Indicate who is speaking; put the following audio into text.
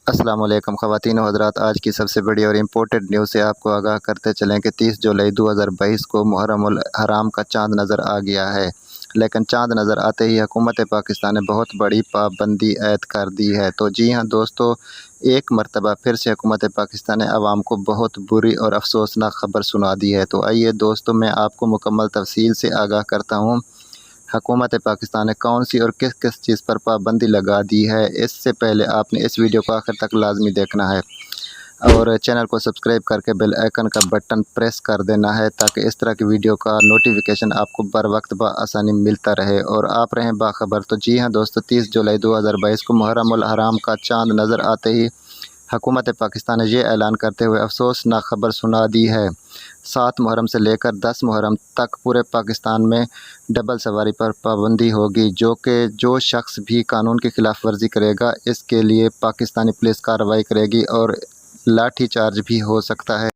Speaker 1: अस्सलाम वालेकुम ख़वातीन व हज़रात। आज की सबसे बड़ी और इम्पोर्टेंट न्यूज़ से आपको आगाह करते चलें कि 30 जुलाई 2022 को मुहर्रमुल हराम का चाँद नज़र आ गया है। लेकिन चाँद नज़र आते ही हुकूमत पाकिस्तान ने बहुत बड़ी पाबंदी ऐद कर दी है। तो जी हाँ दोस्तों, एक मरतबा फिर से हुकूमत पाकिस्तान ने आवाम को बहुत बुरी और अफसोसनाक ख़बर सुना दी है। तो आइए दोस्तों, मैं आपको मुकम्मल तफसील से आगाह करता हूँ हुकूमत पाकिस्तान ने कौन सी और किस किस चीज़ पर पाबंदी लगा दी है। इससे पहले आपने इस वीडियो को आखिर तक लाजमी देखना है और चैनल को सब्सक्राइब करके बेल आइकन का बटन प्रेस कर देना है, ताकि इस तरह की वीडियो का नोटिफिकेशन आपको बर वक्त बआसानी मिलता रहे और आप रहें बाखबर। तो जी हाँ दोस्तों, 30 जुलाई 2022 को मुहर्रमुल हराम का चाँद नज़र आते ही हुकूमत पाकिस्तान ने ये ऐलान करते हुए अफसोसनाक खबर सुना दी है। 7 मुहर्रम से लेकर 10 मुहर्रम तक पूरे पाकिस्तान में डबल सवारी पर पाबंदी होगी, जो शख्स भी कानून की खिलाफ वर्जी करेगा इसके लिए पाकिस्तानी पुलिस कार्रवाई करेगी और लाठी चार्ज भी हो सकता है।